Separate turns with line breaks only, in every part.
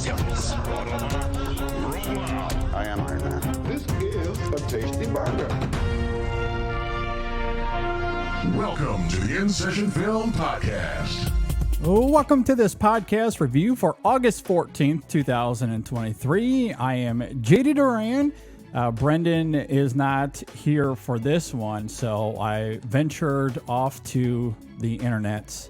I am Iron Man.
This is a tasty burger.
Welcome to the In Session Film Podcast.
Welcome to this podcast review for August 14th, 2023. I am JD Duran. Brendan is not here for this one, so I ventured off to the internets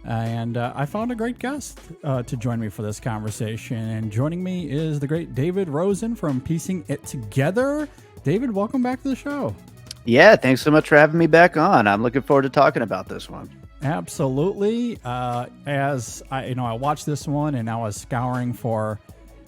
and I found a great guest to join me for this conversation. And joining me is the great David Rosen from Piecing It Together. David, welcome back to the show.
Yeah, thanks so much for having me back on. I'm looking forward to talking about this one.
Absolutely. As I watched this one and I was scouring for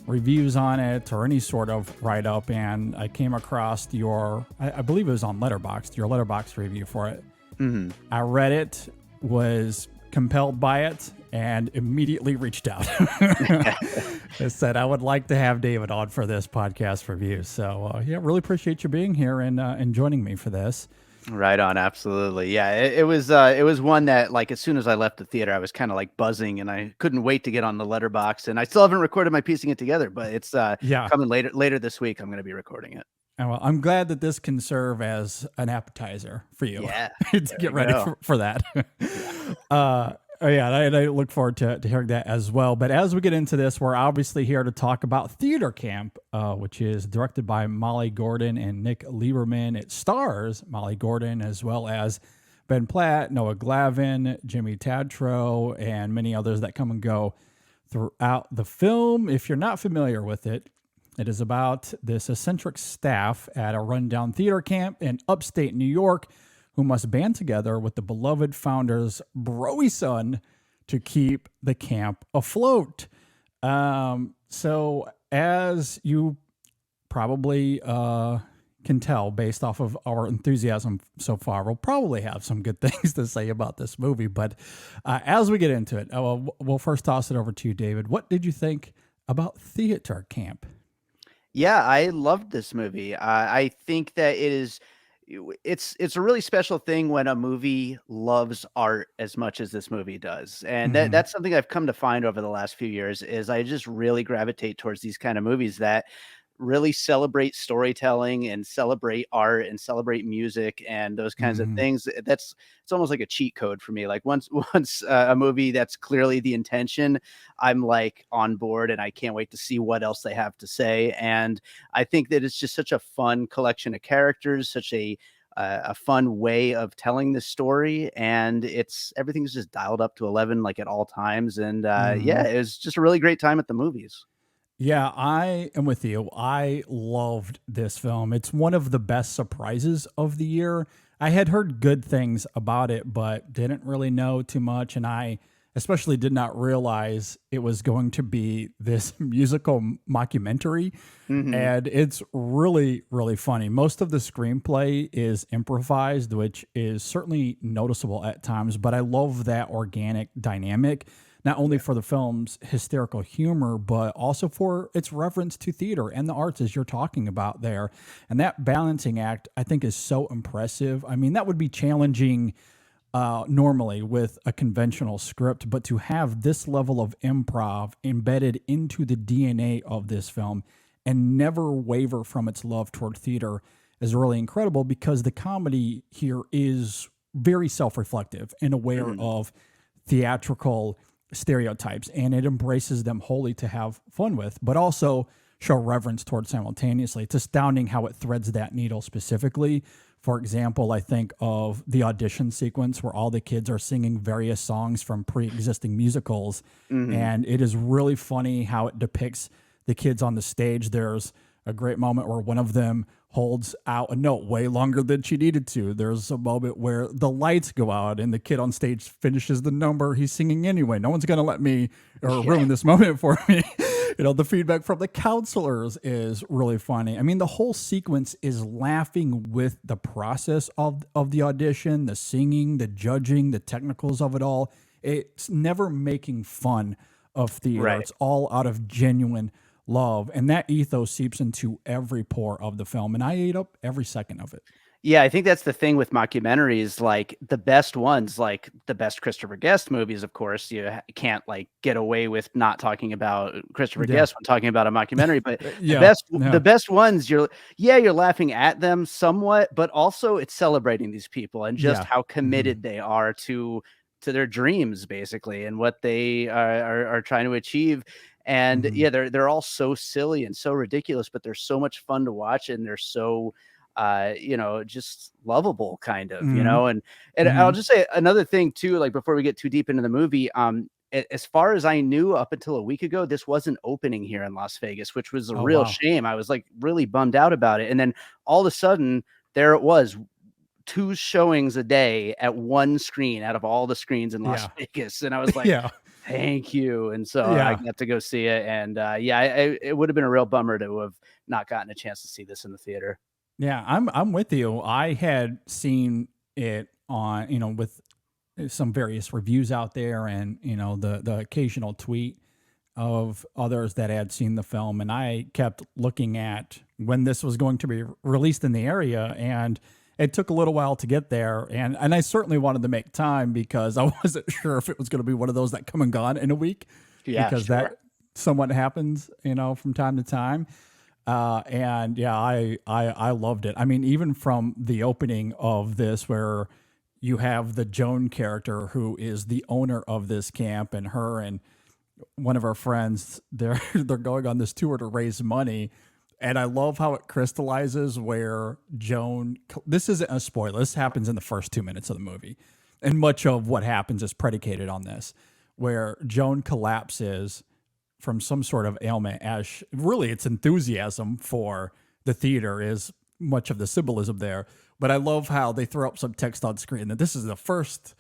reviews on it or any sort of write-up, and I came across I believe it was on Letterboxd, your Letterboxd review for it.
Mm-hmm.
I read it, was compelled by it, and immediately reached out. I said I would like to have David on for this podcast review. So really appreciate you being here and joining me for this.
Right on, absolutely. Yeah, it was one that, like, as soon as I left the theater, I was kind of like buzzing, and I couldn't wait to get on the Letterboxd. And I still haven't recorded my Piecing It Together, but it's coming later this week. I'm going to be recording it.
Well, I'm glad that this can serve as an appetizer for you.
Yeah,
to get ready for that. And I look forward to hearing that as well. But as we get into this, we're obviously here to talk about Theater Camp, which is directed by Molly Gordon and Nick Lieberman. It stars Molly Gordon as well as Ben Platt, Noah Glavin, Jimmy Tatro, and many others that come and go throughout the film. If you're not familiar with it, it is about this eccentric staff at a rundown theater camp in upstate New York who must band together with the beloved founder's broy son to keep the camp afloat. So as you probably can tell based off of our enthusiasm so far, we'll probably have some good things to say about this movie. But as we get into it, we'll first toss it over to you, David. What did you think about Theater Camp?
Yeah, I loved this movie. I think that it's a really special thing when a movie loves art as much as this movie does. And that's something I've come to find over the last few years is I just really gravitate towards these kind of movies that really celebrate storytelling and celebrate art and celebrate music and those kinds of things. It's almost like a cheat code for me. Like once a movie that's clearly the intention, I'm like on board and I can't wait to see what else they have to say. And I think that it's just such a fun collection of characters, such a fun way of telling the story, and everything's just dialed up to 11 like at all times. And it was just a really great time at the movies.
Yeah, I am with you. I loved this film. It's one of the best surprises of the year. I had heard good things about it, but didn't really know too much. And I especially did not realize it was going to be this musical mockumentary. And it's really, really funny. Most of the screenplay is improvised, which is certainly noticeable at times, but I love that organic dynamic. Not only for the film's hysterical humor, but also for its reference to theater and the arts, as you're talking about there. And that balancing act, I think, is so impressive. I mean, that would be challenging normally with a conventional script, but to have this level of improv embedded into the DNA of this film and never waver from its love toward theater is really incredible, because the comedy here is very self-reflective and aware of theatrical stereotypes, and it embraces them wholly to have fun with, but also show reverence towards simultaneously. It's astounding how it threads that needle specifically. For example, I think of the audition sequence where all the kids are singing various songs from pre-existing musicals, and it is really funny how it depicts the kids on the stage. There's a great moment where one of them holds out a note way longer than she needed to. There's a moment where the lights go out and the kid on stage finishes the number he's singing anyway. No one's going to let me or ruin this moment for me. The feedback from the counselors is really funny. I mean, the whole sequence is laughing with the process of the audition, the singing, the judging, the technicals of it all. It's never making fun of theater. Right. It's all out of genuine love, and that ethos seeps into every pore of the film, and I ate up every second of it.
Yeah, I think that's the thing with mockumentaries, like, the best ones, like, the best Christopher Guest movies, of course, you can't, like, get away with not talking about Christopher
Yeah.
Guest when talking about a mockumentary, but
Yeah.
the
Yeah.
best ones, you're laughing at them somewhat, but also it's celebrating these people and just
Yeah.
how
Hmm.
committed they are to their dreams, basically, and what they are trying to achieve, and,
Hmm.
yeah, they're all so silly and so ridiculous, but they're so much fun to watch, and they're so just lovable kind of,
Hmm.
and
Hmm.
I'll just say another thing too, like before we get too deep into the movie, as far as I knew up until a week ago, this wasn't opening here in Las Vegas, which was a
Oh,
real
wow.
shame. I was like really bummed out about it. And then all of a sudden, there it was, two showings a day at one screen out of all the screens in Las
Yeah.
Vegas. And I was like,
Yeah.
thank you. And so I
Yeah.
got to go see it. And yeah, it would have been a real bummer to have not gotten a chance to see this in the theater.
Yeah. I'm with you. I had seen it on, with some various reviews out there and, the occasional tweet of others that had seen the film. And I kept looking at when this was going to be released in the area. And it took a little while to get there. And I certainly wanted to make time because I wasn't sure if it was going to be one of those that come and gone in a week,
Yeah,
because
sure.
that somewhat happens, from time to time. And yeah, I loved it. I mean, even from the opening of this, where you have the Joan character who is the owner of this camp, and her and one of our friends, they're going on this tour to raise money. And I love how it crystallizes where Joan, this isn't a spoiler, this happens in the first 2 minutes of the movie, and much of what happens is predicated on this, where Joan collapses from some sort of ailment, as really its enthusiasm for the theater is much of the symbolism there. But I love how they throw up some text on screen that this is the first,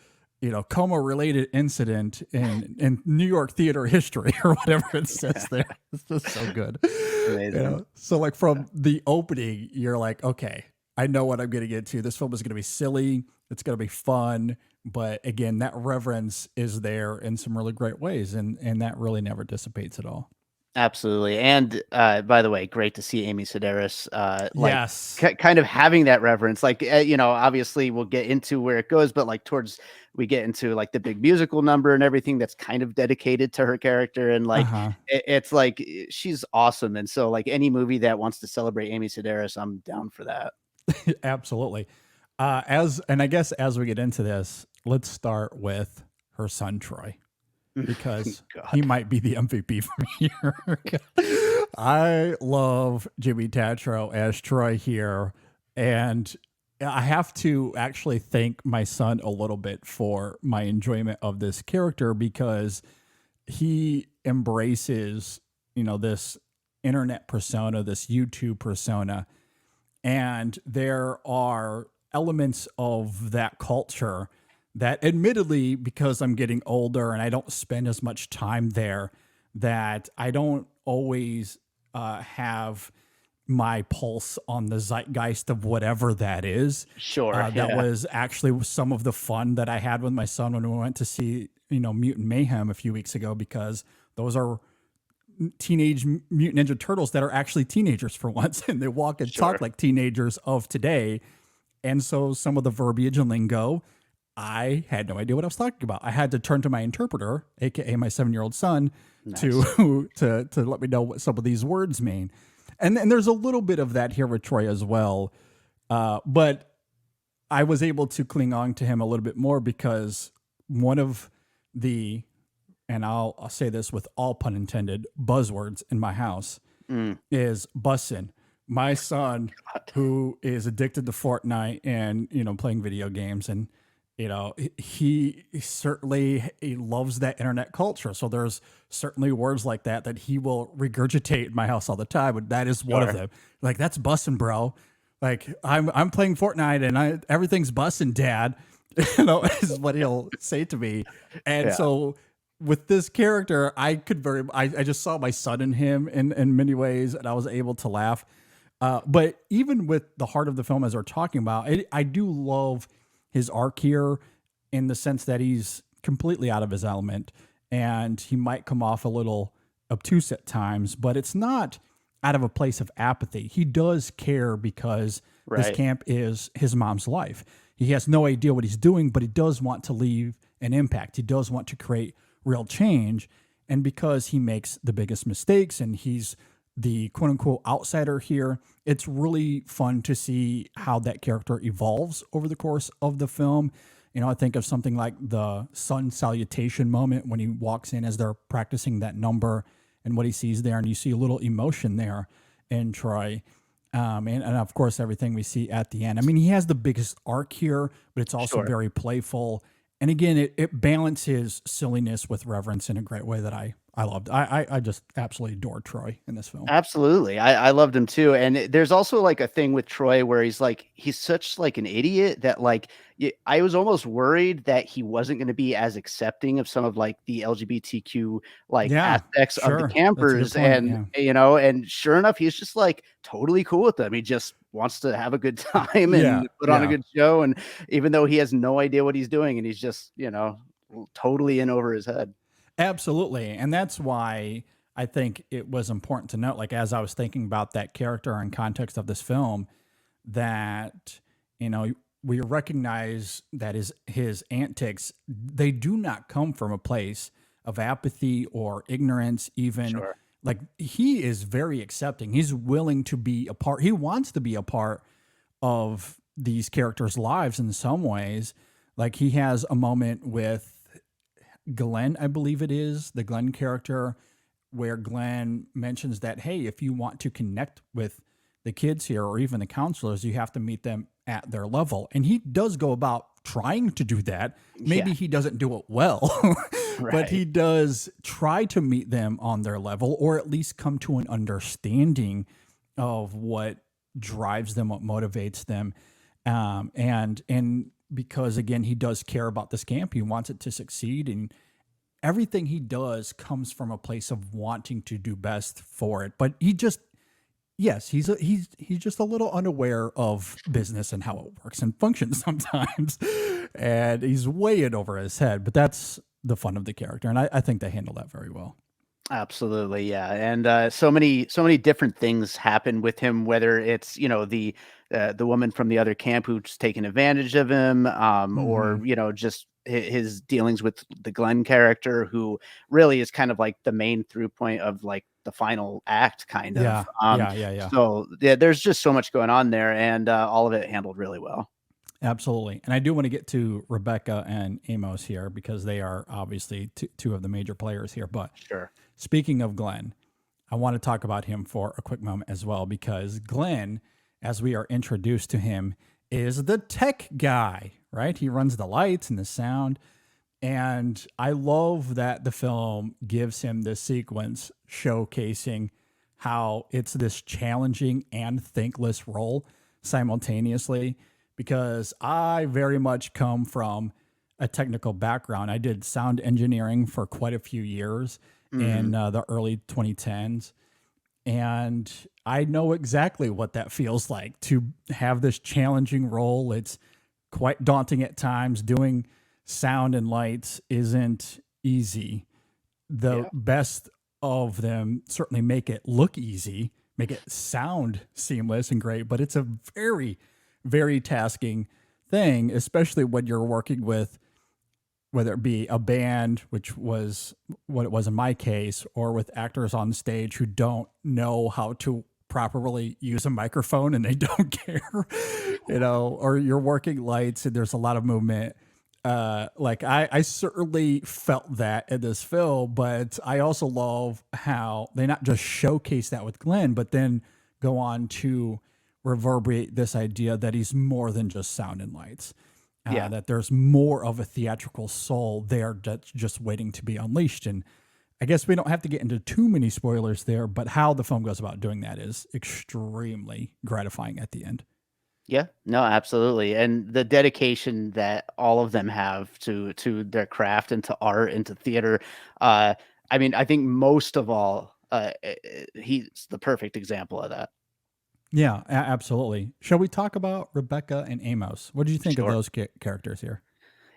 coma related incident in New York theater history, or whatever it says there. It's just so good.
Amazing.
So like from the opening, you're like, okay, I know what I'm getting into. This film is going to be silly. It's going to be fun. But again, that reverence is there in some really great ways. And that really never dissipates at all.
Absolutely, and, by the way, great to see Amy Sedaris, like,
Yes.
kind of having that reverence, like, obviously, we'll get into where it goes, but, like, towards we get into, like, the big musical number and everything that's kind of dedicated to her character, and, like,
Uh-huh.
it's like, she's awesome, and so, like, any movie that wants to celebrate Amy Sedaris, I'm down for that.
Absolutely. And I guess as we get into this, let's start with her son Troy, because he
God.
might be the MVP for me here. I love Jimmy Tatro as Troy here, and I have to actually thank my son a little bit for my enjoyment of this character, because he embraces, this internet persona, this YouTube persona, and there are elements of that culture that, admittedly, because I'm getting older and I don't spend as much time there, that I don't always have my pulse on the zeitgeist of whatever that is.
Sure,
That
yeah.
was actually some of the fun that I had with my son when we went to see, Mutant Mayhem a few weeks ago, because those are teenage mutant ninja turtles that are actually teenagers for once, and they walk and talk
Sure.
like teenagers of today. And so some of the verbiage and lingo, I had no idea what I was talking about. I had to turn to my interpreter, aka my 7-year-old son, to
Nice.
to let me know what some of these words mean. And there's a little bit of that here with Troy as well. But I was able to cling on to him a little bit more, because one of the, and I'll say this with all pun intended, buzzwords in my house
Mm,
is bussin'. My son,
God.
who is addicted to Fortnite and, playing video games, and, he certainly, he loves that internet culture. So there's certainly words like that he will regurgitate in my house all the time. And that is one of
Sure.
them. Like, that's bussin', bro. Like, I'm playing Fortnite and everything's bussin', dad. Is what he'll say to me. And
Yeah.
so with this character, I just saw my son in him in many ways, and I was able to laugh. But even with the heart of the film, as we're talking about, I do love his arc here, in the sense that he's completely out of his element, and he might come off a little obtuse at times, but it's not out of a place of apathy. He does care, because This
Right.
camp is his mom's life. He has no idea what he's doing, but he does want to leave an impact. He does want to create real change. And because he makes the biggest mistakes and he's the quote unquote outsider here, it's really fun to see how that character evolves over the course of the film. You know, I think of something like the sun salutation moment when he walks in as they're practicing that number and what he sees there, and you see a little emotion there in Troy. And of course, everything we see at the end. I mean, he has the biggest arc here, but it's also
Sure.
very playful. And again, it balances silliness with reverence in a great way that I loved. I just absolutely adored Troy in this film.
Absolutely. I loved him too. And there's also like a thing with Troy where he's such like an idiot that like I was almost worried that he wasn't going to be as accepting of some of like the LGBTQ like
Yeah,
aspects of the
sure. That's a good
campers.
point.
And
Yeah.
and sure enough, he's just like totally cool with them. He just wants to have a good time
Yeah.
and put on a
Yeah.
good show. And even though he has no idea what he's doing and he's just, totally in over his head.
Absolutely. And that's why I think it was important to note, like, as I was thinking about that character in context of this film, that, you know, we recognize that his antics, they do not come from a place of apathy or ignorance, even
Sure.
like he is very accepting. He's willing to be a part, he wants to be a part of these characters' lives in some ways. Like he has a moment with Glenn, I believe it is, the Glenn character, where Glenn mentions that, hey, if you want to connect with the kids here or even the counselors, you have to meet them at their level. And he does go about trying to do that.
Yeah.
Maybe he doesn't do it well, but
Right.
he does try to meet them on their level or at least come to an understanding of what drives them, what motivates them. And because again, he does care about this camp, he wants it to succeed, and everything he does comes from a place of wanting to do best for it. But he just, yes, he's just a little unaware of business and how it works and functions sometimes, and he's way in over his head. But that's the fun of the character, and I think they handle that very well.
Absolutely, yeah, and so many different things happen with him. Whether it's the woman from the other camp who's taking advantage of him, or
Hmm.
just his dealings with the Glenn character, who really is kind of like the main through point of like the final act, kind of.
Yeah, yeah, yeah, yeah.
So yeah, there's just so much going on there, and all of it handled really well.
Absolutely. And I do want to get to Rebecca and Amos here because they are obviously two of the major players here. But
Sure.
speaking of Glenn, I want to talk about him for a quick moment as well, because Glenn, as we are introduced to him, is the tech guy, right? He runs the lights and the sound. And I love that the film gives him this sequence showcasing how it's this challenging and thankless role simultaneously, because I very much come from a technical background. I did sound engineering for quite a few years
Hmm.
in the early 2010s. And I know exactly what that feels like to have this challenging role. It's quite daunting at times. Doing sound and lights isn't easy. The
Yeah.
best of them certainly make it look easy, make it sound seamless and great, but it's a very, very tasking thing, especially when you're working with, whether it be a band, which was what it was in my case, or with actors on stage who don't know how to properly use a microphone and they don't care, or you're working lights and there's a lot of movement. Like I certainly felt that in this film, but I also love how they not just showcase that with Glenn, but then go on to reverberate this idea that he's more than just sound and lights,
Yeah.
that there's more of a theatrical soul there that's just waiting to be unleashed. And I guess we don't have to get into too many spoilers there, but how the film goes about doing that is extremely gratifying at the end.
Yeah, no, absolutely. And the dedication that all of them have to their craft and to art and to theater. Uh, I mean, I think most of all, he's the perfect example of that.
Yeah, absolutely. Shall we talk about Rebecca and Amos? What did you think of
Sure.
those characters here?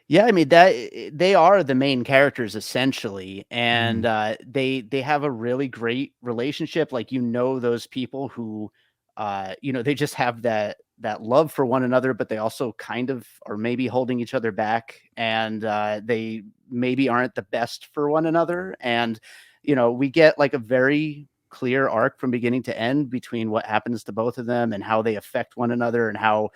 Yeah, I mean that they are the main characters essentially,
Hmm.
and they have a really great relationship. Like those people who, they just have that love for one another, but they also kind of are maybe holding each other back, and they maybe aren't the best for one another. And we get like a very clear arc from beginning to end between what happens to both of them and how they affect one another, and how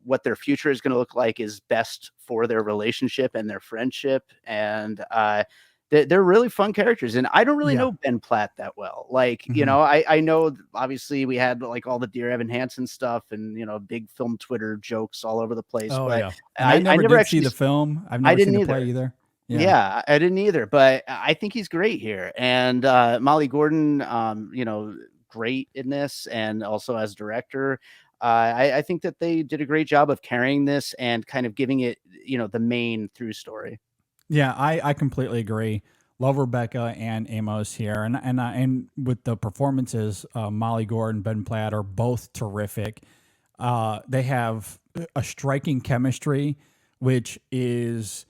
what their future is going to look like is best for their relationship and their friendship. And they're really fun characters, and I don't really
Yeah.
know Ben Platt that well. Like,
Mhm.
I know obviously we had like all the Dear Evan Hansen stuff and big film Twitter jokes all over the place,
Oh
but
yeah. And I
I
never
never
did see
actually
the film. I've
I
never seen
didn't
the play
either.
either. Yeah.
Yeah, I didn't either, but I think he's great here. And Molly Gordon, great in this, and also as director. I think that they did a great job of carrying this and kind of giving it, the main through story.
Yeah, I completely agree. Love Rebecca and Amos here, and with the performances, Molly Gordon, Ben Platt are both terrific. They have a striking chemistry, which is,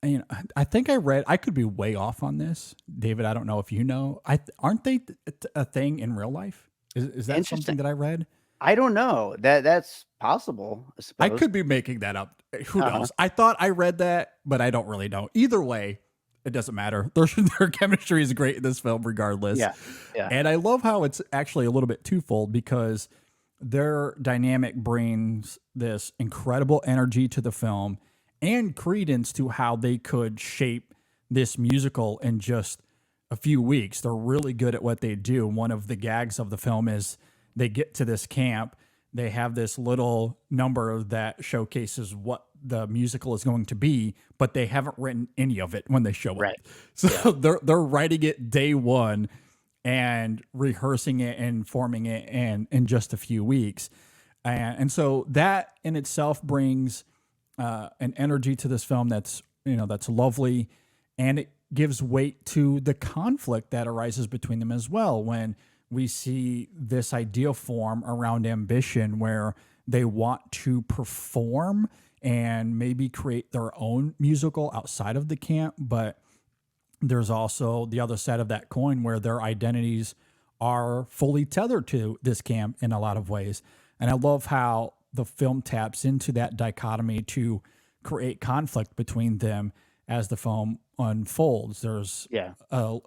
I think I read. I could be way off on this, David. I don't know if you know. Aren't they a thing in real life? Is that
Interesting.
something that I read?
I don't know. That's possible, I
I
suppose.
could be making that up. Who
Uh-huh.
knows? I thought I read that, but I don't really know. Either way, it doesn't matter. Their chemistry is great in this film, regardless.
Yeah. Yeah.
And I love how it's actually a little bit twofold because their dynamic brings this incredible energy to the film and credence to how they could shape this musical in just a few weeks. They're really good at what they do. One of the gags of the film is they get to this camp, they have this little number that showcases what the musical is going to be, but they haven't written any of it when they show up.
Right.
So
Yeah.
they're writing it day one and rehearsing it and forming it in just a few weeks. And so that in itself brings an energy to this film that's lovely, and it gives weight to the conflict that arises between them as well when we see this idea form around ambition where they want to perform and maybe create their own musical outside of the camp, but there's also the other side of that coin where their identities are fully tethered to this camp in a lot of ways. And I love how the film taps into that dichotomy to create conflict between them as the film unfolds. There's
Yeah.
a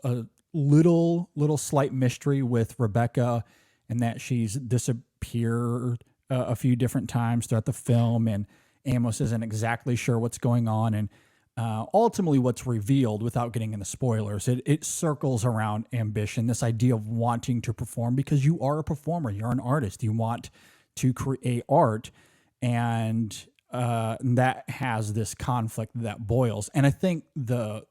little slight mystery with Rebecca and that she's disappeared a few different times throughout the film, and Amos isn't exactly sure what's going on. And ultimately, what's revealed, without getting into spoilers, it circles around ambition, this idea of wanting to perform because you are a performer, you're an artist, you want to create art, and that has this conflict that boils. And I think the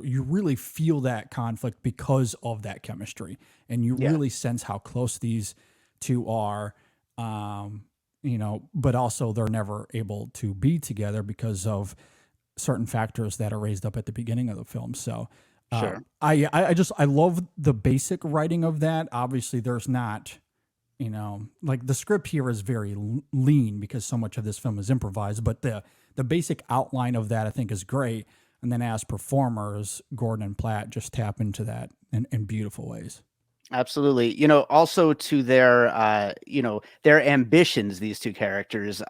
you really feel that conflict because of that chemistry, and you
Yeah.
really sense how close these two are. But also they're never able to be together because of certain factors that are raised up at the beginning of the film. So
Sure.
I love the basic writing of that. Obviously, there's not, like the script here is very lean because so much of this film is improvised, but the basic outline of that I think is great. And then as performers, Gordon and Platt just tap into that in beautiful ways.
Absolutely. Also to their ambitions, these two characters,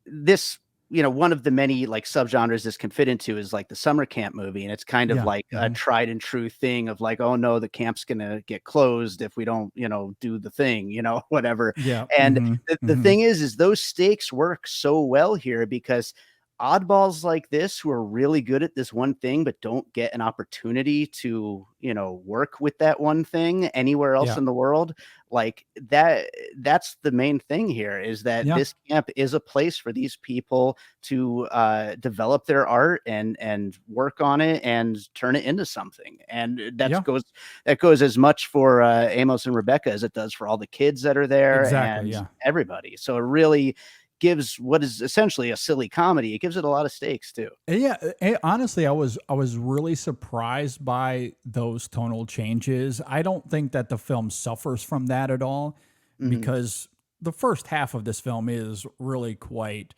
this, one of the many like subgenres this can fit into is like the summer camp movie. And it's kind of
Yeah.
like a tried and true thing of like, oh no, the camp's going to get closed if we don't, do the thing, whatever.
Yeah.
And
Hmm.
the thing is those stakes work so well here because oddballs like this who are really good at this one thing but don't get an opportunity to work with that one thing anywhere else
Yeah.
in the world, like that's the main thing here, is that
Yeah.
this camp is a place for these people to develop their art and work on it and turn it into something. And
Yeah.
that goes as much for Amos and Rebecca as it does for all the kids that are there
Exactly.
and
Yeah.
everybody. So it really gives what is essentially a silly comedy, it gives it a lot of stakes too.
Yeah, honestly, I was really surprised by those tonal changes. I don't think that the film suffers from that at all
Mhm.
because the first half of this film is really quite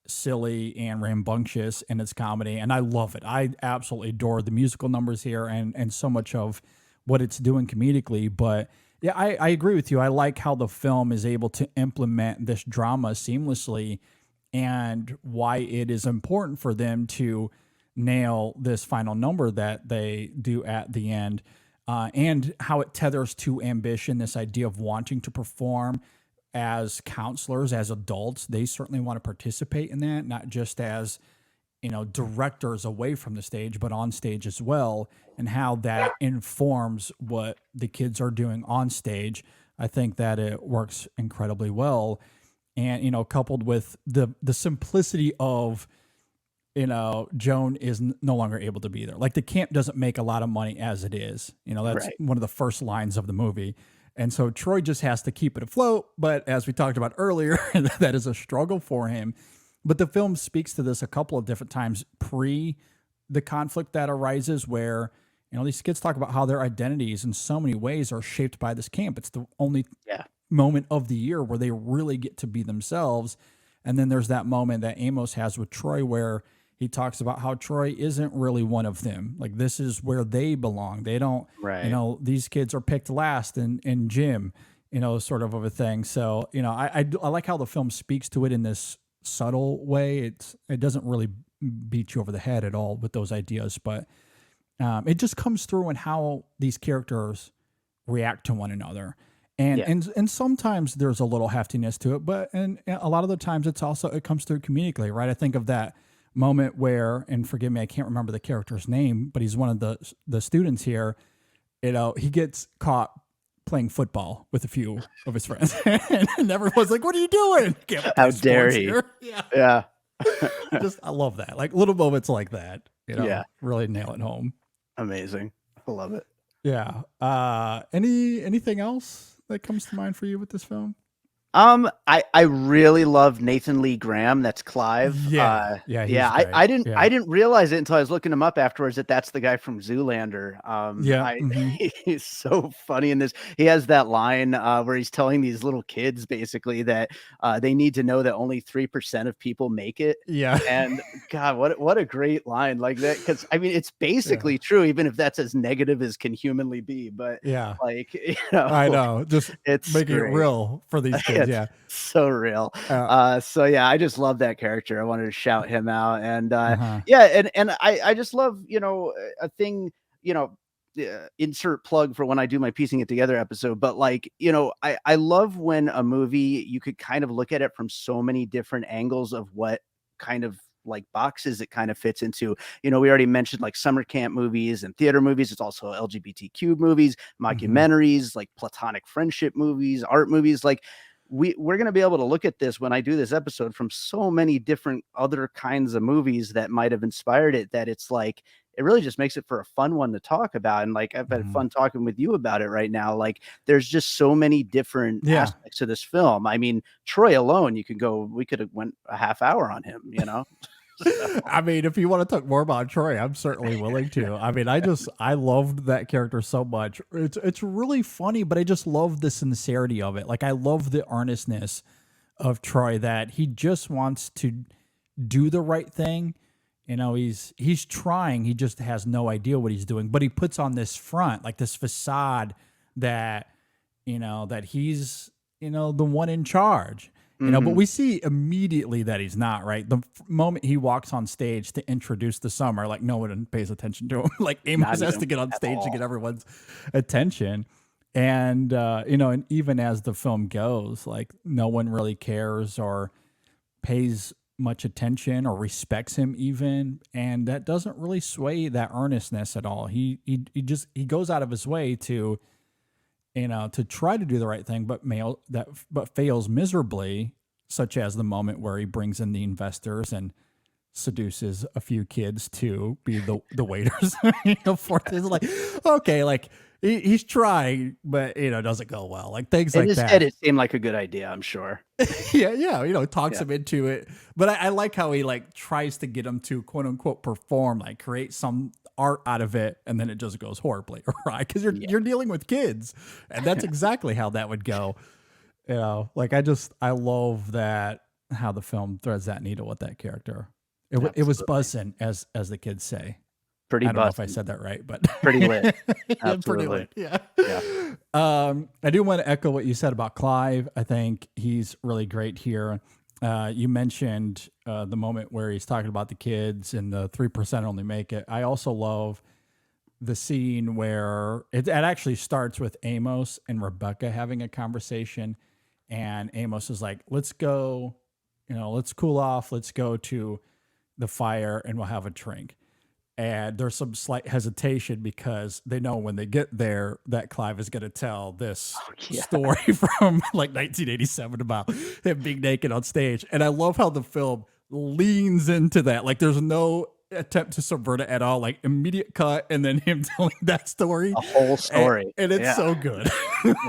silly and rambunctious in its comedy, and I love it. I absolutely adore the musical numbers here and so much of what it's doing comedically, but Yeah, I agree with you. I like how the film is able to implement this drama seamlessly and why it is important for them to nail this final number that they do at the end, and how it tethers to ambition, this idea of wanting to perform as counselors, as adults. They certainly want to participate in that, not just as directors away from the stage, but on stage as well, and how that informs what the kids are doing on stage. I think that it works incredibly well. And, coupled with the simplicity of, Joan is no longer able to be there. Like the camp doesn't make a lot of money as it is. That's
Right.
one of the first lines of the movie. And so Troy just has to keep it afloat. But as we talked about earlier, that is a struggle for him. But the film speaks to this a couple of different times pre the conflict that arises where, these kids talk about how their identities in so many ways are shaped by this camp. It's the only
Yeah.
moment of the year where they really get to be themselves. And then there's that moment that Amos has with Troy where he talks about how Troy isn't really one of them. Like this is where they belong. They don't,
Right.
these kids are picked last in gym, sort of a thing. So, I like how the film speaks to it in this subtle way. It doesn't really beat you over the head at all with those ideas, but it just comes through in how these characters react to one another. And,
Yeah.
and sometimes there's a little heftiness to it, but and a lot of the times it comes through comedically, right? I think of that moment where, and forgive me, I can't remember the character's name, but he's one of the students here. He gets caught playing football with a few of his friends, and everyone's like, "What are you doing? Can't play
How dare
sports
he?
here." Yeah,
Yeah.
I love that. Like little moments like that,
Yeah.
really nail it home.
Amazing. I love it.
Yeah. Anything else that comes to mind for you with this film?
I really love Nathan Lee Graham. That's Clive.
Yeah, he's
Yeah.
great.
I didn't
Yeah.
I didn't realize it until I was looking him up afterwards that that's the guy from Zoolander.
Yeah. Mhm.
He's so funny in this. He has that line where he's telling these little kids basically that they need to know that only 3% of people make it.
Yeah.
And God, what a great line like that. Because I mean, it's
Yeah.
basically true, even if that's as negative as can humanly be. But
Yeah.
like,
I know. Just
it's
making it
great.
real for these kids.
It's
Yeah.
so real. So yeah, I just love that character. I wanted to shout him out, and
Uh-huh.
yeah, and I just love a thing insert plug for when I do my piecing it together episode. But like I love when a movie you could kind of look at it from so many different angles of what kind of like boxes it kind of fits into. We already mentioned like summer camp movies and theater movies. It's also LGBTQ movies,
Mhm.
mockumentaries, like platonic friendship movies, art movies. Like we're going to be able to look at this when I do this episode from so many different other kinds of movies that might have inspired it, that it's like it really just makes it for a fun one to talk about. And like I've had
Mhm.
fun talking with you about it right now. Like there's just so many different
Yeah.
aspects to this film. I mean, Troy alone, we could have went a half hour on him. So,
I mean, if you want to talk more about Troy, I'm certainly willing to. I mean, I loved that character so much. It's really funny, but I just love the sincerity of it. Like I love the earnestness of Troy, that he just wants to do the right thing. He's trying. He just has no idea what he's doing, but he puts on this front, like this facade that that he's the one in charge. But
mhm.
we see immediately that he's not, right? The moment he walks on stage to introduce the summer, like no one pays attention to him. Like
Not
Amos has
even
to get on
at
stage to get
all.
everyone's attention. And and even as the film goes, like no one really cares or pays much attention or respects him even, and that doesn't really sway that earnestness at all. He goes out of his way to to try to do the right thing, but fails miserably, such as the moment where he brings in the investors and seduces a few kids to be the waiters. For this, like okay, like he's trying, but doesn't go well, like things
In
like
his head,
that.
it seemed like a good idea, I'm sure.
Yeah, talks
Yeah.
him into it. But I like how he like tries to get him to quote unquote perform, like create some art out of it, and then it just goes horribly, right? Because
Yeah.
you're dealing with kids, and that's exactly how that would go. Like I love that how the film threads that needle with that character. It was
Absolutely.
buzzing, as the kids say.
Pretty
I don't know if I
busted.
said that right, but
Pretty lit.
pretty
Absolutely.
lit. Yeah.
Yeah.
I do want to echo what you said about Clive. I think he's really great here. You mentioned the moment where he's talking about the kids and the 3% only make it. I also love the scene where it actually starts with Amos and Rebecca having a conversation, and Amos is like, let's go, let's cool off. Let's go to the fire and we'll have a drink. And there's some slight hesitation because they know when they get there that Clive is going to tell this story from like 1987 about him being naked on stage. And I love how the film leans into that. Like there's no attempt to subvert it at all. Like immediate cut and then him telling that story.
A whole story.
And it's so good.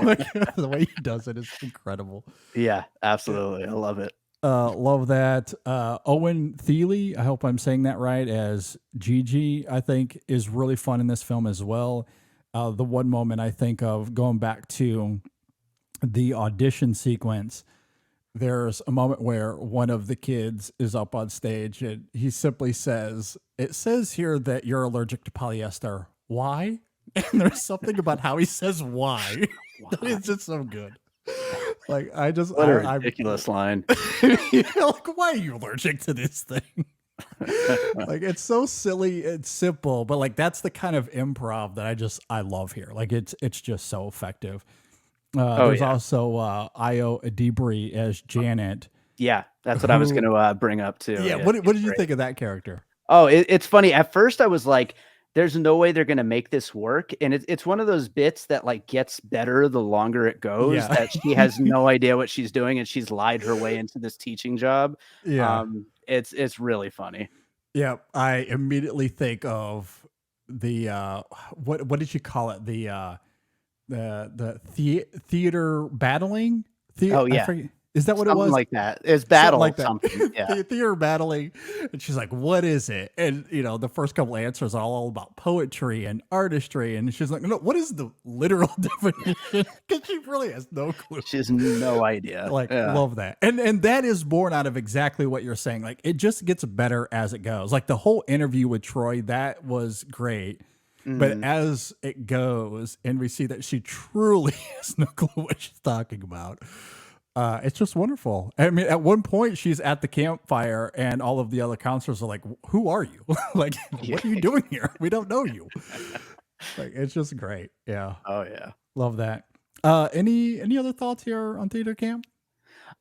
Like, the way he does it is incredible.
Yeah, absolutely. I love it.
Love that. Owen Thiele, I hope I'm saying that right, as Gigi, I think is really fun in this film as well. The one moment I think of going back to the audition sequence, there's a moment where one of the kids is up on stage and he simply says, it says here that you're allergic to polyester. Why? And there's something about how he says why. That is just so good. Like
What a ridiculous line.
Like, why are you allergic to this thing? Like it's so silly and simple, but like that's the kind of improv that I love here. Like it's just so effective. There's also Io Adibri as Janet.
Yeah, that's what I was going to bring up too.
Yeah, what did you think of that character?
Oh, it's funny. At first, I was like, "There's no way they're going to make this work," and it's one of those bits that like gets better the longer it goes.
Yeah.
That she has no idea what she's doing, and she's lied her way into this teaching job.
Yeah,
it's really funny.
yeah. I immediately think of the what did you call it? The theater battling.
Oh, yeah.
Is that what
Something
it was?
like that. It's battle
Something like that.
something. Yeah.
Theater battling. And she's like, what is it? And, the first couple answers are all about poetry and artistry. And she's like, no, what is the literal definition? Because she really has no clue.
She has no idea.
Like, love that. And that is born out of exactly what you're saying. Like, it just gets better as it goes. Like, the whole interview with Troy, that was great. But as it goes, and we see that she truly has no clue what she's talking about. It's just wonderful. I mean, at one point she's at the campfire and all of the other counselors are like, who are you? Like, what are you doing here? We don't know you. Like, it's just great. Yeah.
Oh yeah.
Love that. Any other thoughts here on Theater Camp?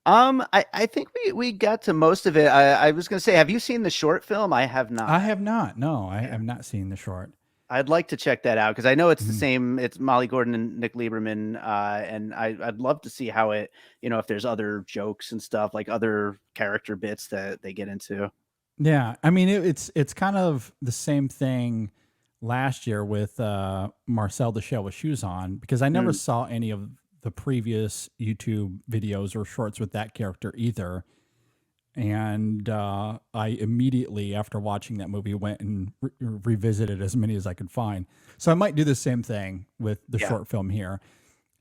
I think we got to most of it. I was going to say, have you seen the short film? I have not.
I have not. No, I have not seen the short.
I'd like to check that out because I know it's the same. It's Molly Gordon and Nick Lieberman, and I'd love to see how it, if there's other jokes and stuff, like other character bits that they get into.
Yeah, I mean it's kind of the same thing last year with Marcel the Shell with Shoes On, because I never saw any of the previous YouTube videos or shorts with that character either. And I immediately, after watching that movie, went and revisited as many as I could find. So I might do the same thing with the short film here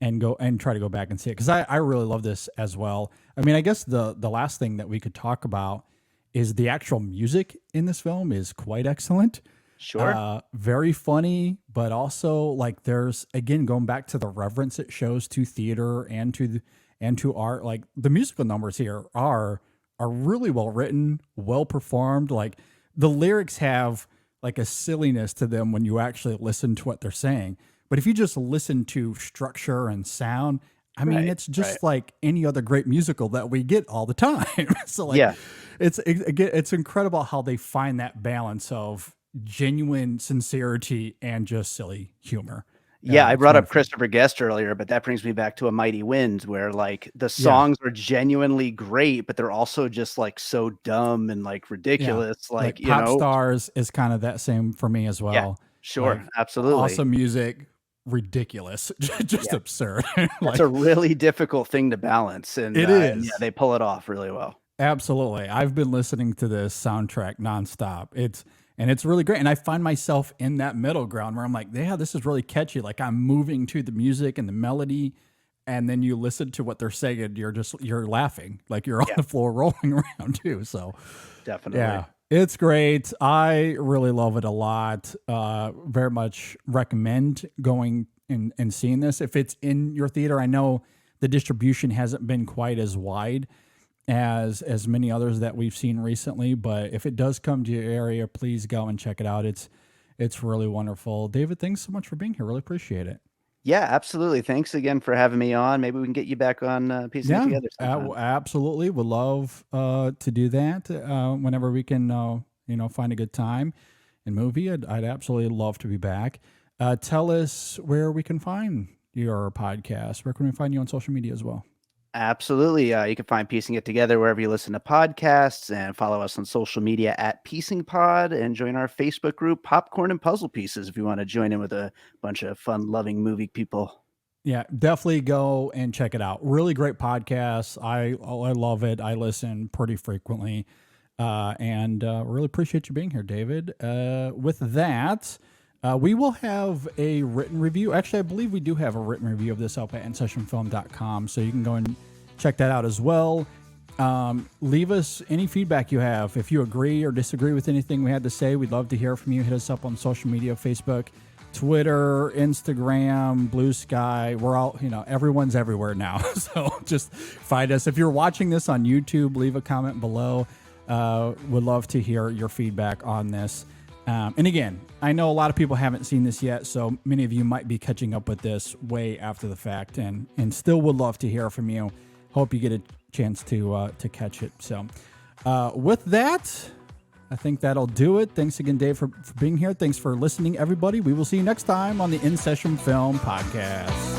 and go and try to go back and see it, because I really love this as well. I mean, I guess the last thing that we could talk about is the actual music in this film is quite excellent.
Sure.
Very funny, but also like there's, again, going back to the reverence it shows to theater and to art. Like the musical numbers here are really well written, well performed. Like the lyrics have like a silliness to them when you actually listen to what they're saying. But if you just listen to structure and sound, I mean, it's just like any other great musical that we get all the time. So like, it's incredible how they find that balance of genuine sincerity and just silly humor.
Yeah, I brought up Christopher Guest earlier, but that brings me back to A Mighty Wind, where like the songs are genuinely great, but they're also just like so dumb and like ridiculous.
Yeah.
Like
Pop Stars is kind of that same for me as well.
Yeah, sure,
like,
absolutely.
Awesome music, ridiculous, just absurd.
It's a really difficult thing to balance, and
it is.
Yeah, they pull it off really well.
Absolutely, I've been listening to this soundtrack nonstop. It's really great. And I find myself in that middle ground where I'm like, yeah, this is really catchy. Like I'm moving to the music and the melody. And then you listen to what they're saying and you're laughing. Like you're on the floor rolling around too. So
definitely.
It's great. I really love it a lot. Very much recommend going and seeing this. If it's in your theater, I know the distribution hasn't been quite as wide as many others that we've seen recently, but if it does come to your area, please go and check it out. It's really wonderful. David, thanks so much for being here. Really appreciate it.
Yeah, absolutely. Thanks again for having me on. Maybe we can get you back on piecing it
Yeah,
together sometime.
absolutely. Would love to do that whenever we can, find a good time and movie. I'd absolutely love to be back. Tell us where we can find your podcast. Where can we find you on social media as well?
Absolutely. You can find Piecing It Together wherever you listen to podcasts, and follow us on social media at Piecing Pod, and join our Facebook group, Popcorn and Puzzle Pieces, if you want to join in with a bunch of fun loving movie people.
Yeah, definitely go and check it out. Really great podcast. I love it. I listen pretty frequently, and really appreciate you being here, David. With that, we will have a written review. Actually, I believe we do have a written review of this up at InSessionFilm.com, so you can go and check that out as well. Leave us any feedback you have. If you agree or disagree with anything we had to say, we'd love to hear from you. Hit us up on social media, Facebook, Twitter, Instagram, Blue Sky. We're all, everyone's everywhere now. So just find us. If you're watching this on YouTube, leave a comment below. Would love to hear your feedback on this. And again, I know a lot of people haven't seen this yet, so many of you might be catching up with this way after the fact, and still would love to hear from you. Hope you get a chance to catch it. So with that, I think that'll do it. Thanks again, Dave, for being here. Thanks for listening, everybody. We will see you next time on the In Session Film Podcast.